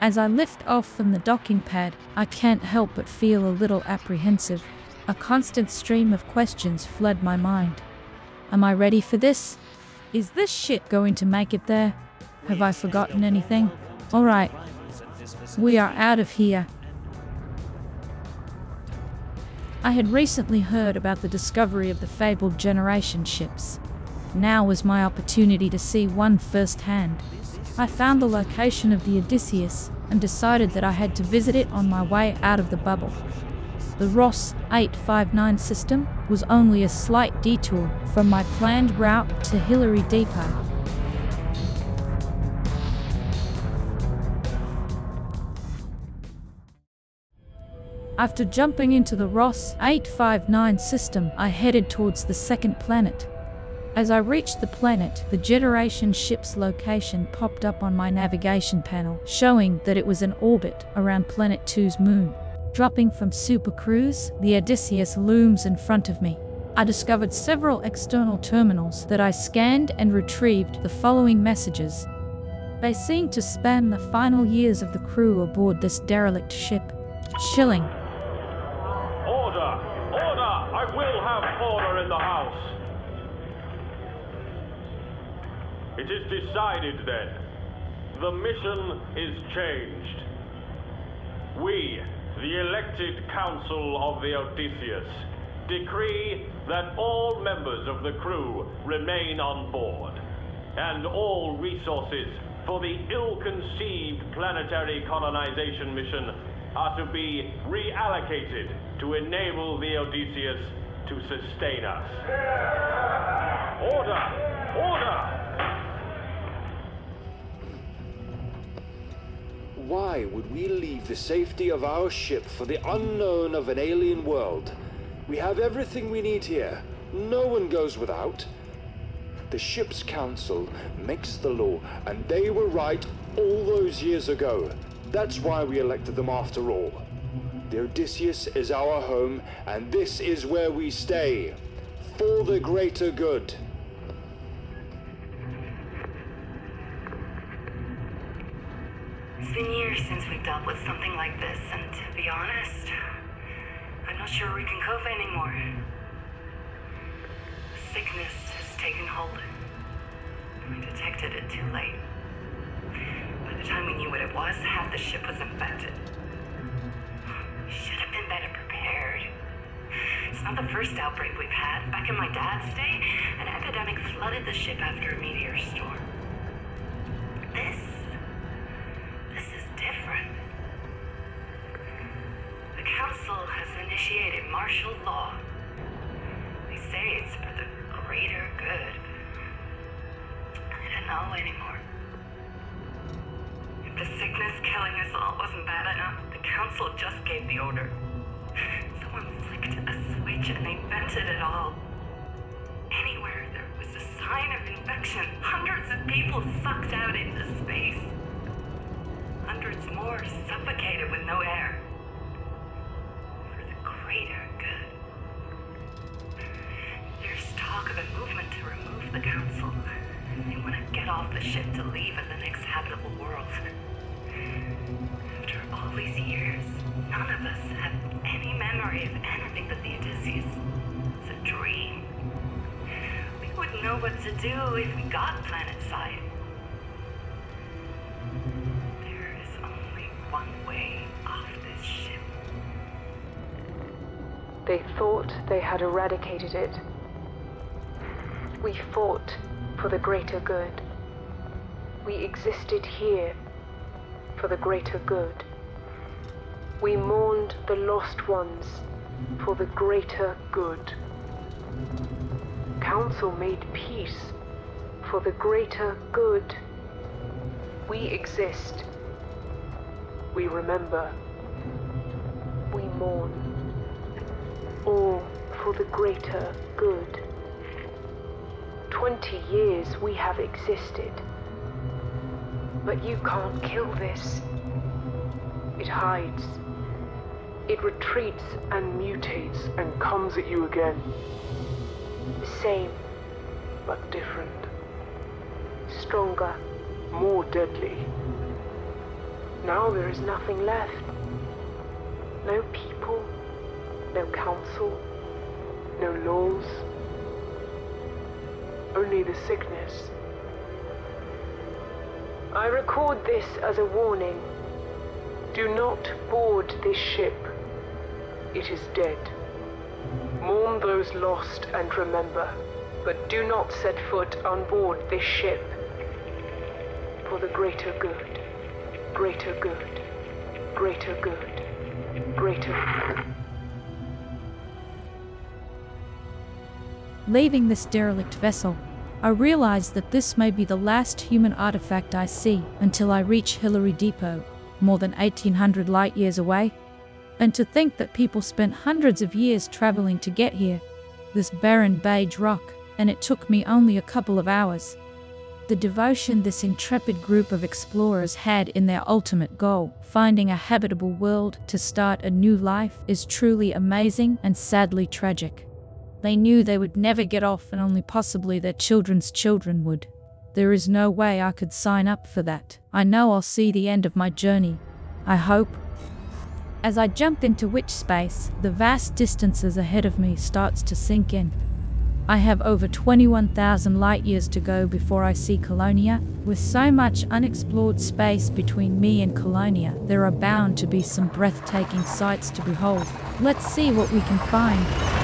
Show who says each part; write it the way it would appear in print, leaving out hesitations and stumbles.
Speaker 1: As I lift off from the docking pad, I can't help but feel a little apprehensive. A constant stream of questions flood my mind. Am I ready for this? Is this shit going to make it there? Have I forgotten anything? Alright, we are out of here. I had recently heard about the discovery of the fabled generation ships. Now was my opportunity to see one firsthand. I found the location of the Odysseus and decided that I had to visit it on my way out of the bubble. The Ross 859 system was only a slight detour from my planned route to Hillary Depot. After jumping into the Ross 859 system, I headed towards the second planet. As I reached the planet, the generation ship's location popped up on my navigation panel, showing that it was in orbit around Planet 2's moon. Dropping from Super Cruise, the Odysseus looms in front of me. I discovered several external terminals that I scanned and retrieved the following messages. They seem to span the final years of the crew aboard this derelict ship. Chilling.
Speaker 2: Order! Order! I will have order in the house! It is decided then. The mission is changed. We, the elected council of the Odysseus, decree that all members of the crew remain on board, and all resources for the ill-conceived planetary colonization mission are to be reallocated to enable the Odysseus to sustain us. Order! Order!
Speaker 3: Why would we leave the safety of our ship for the unknown of an alien world? We have everything we need here. No one goes without. The ship's council makes the law, and they were right all those years ago. That's why we elected them after all. The Odysseus is our home, and this is where we stay. For the greater good.
Speaker 4: It's been years since we've dealt with something like this, and to be honest, I'm not sure we can cope anymore. Sickness has taken hold. We detected it too late. By the time we knew what it was, half the ship was infected. We should have been better prepared. It's not the first outbreak we've had. Back in my dad's day, an epidemic flooded the ship after a meteor storm. This is different. The council has initiated martial law. They say it's for the greater good. I don't know anymore. If the sickness killing us all wasn't bad enough, the council just gave the order. Someone flicked a switch and they vented it all. Anywhere there was a sign of infection, hundreds of people sucked out into space. Hundreds more suffocated with no air. For the greater good. There's talk of a movement to remove the council. They want to get off the ship to leave at the next habitable world. After all these years, none of us have any memory of anything but the Odysseus. It's a dream. We wouldn't know what to do if we got planet-side. There is only one way off this ship.
Speaker 5: They thought they had eradicated it. We fought for the greater good. We existed here for the greater good. We mourned the lost ones for the greater good. Council made peace for the greater good. We exist. We remember. We mourn. All for the greater good. 20 years we have existed. But you can't kill this. It hides. It retreats and mutates and comes at you again. The same, but different. Stronger, more deadly. Now there is nothing left. No people, no council, no laws. Only the sickness. I record this as a warning. Do not board this ship. It is dead. Mourn those lost and remember, but do not set foot on board this ship. For the greater good, greater good, greater good, greater good.
Speaker 1: Leaving this derelict vessel, I realize that this may be the last human artifact I see until I reach Hillary Depot, more than 1800 light years away. And to think that people spent hundreds of years traveling to get here, this barren beige rock, and it took me only a couple of hours. The devotion this intrepid group of explorers had in their ultimate goal, finding a habitable world to start a new life, is truly amazing and sadly tragic. They knew they would never get off, and only possibly their children's children would. There is no way I could sign up for that. I know I'll see the end of my journey. I hope. As I jump into witch space, the vast distances ahead of me starts to sink in. I have over 21,000 light years to go before I see Colonia. With so much unexplored space between me and Colonia, there are bound to be some breathtaking sights to behold. Let's see what we can find.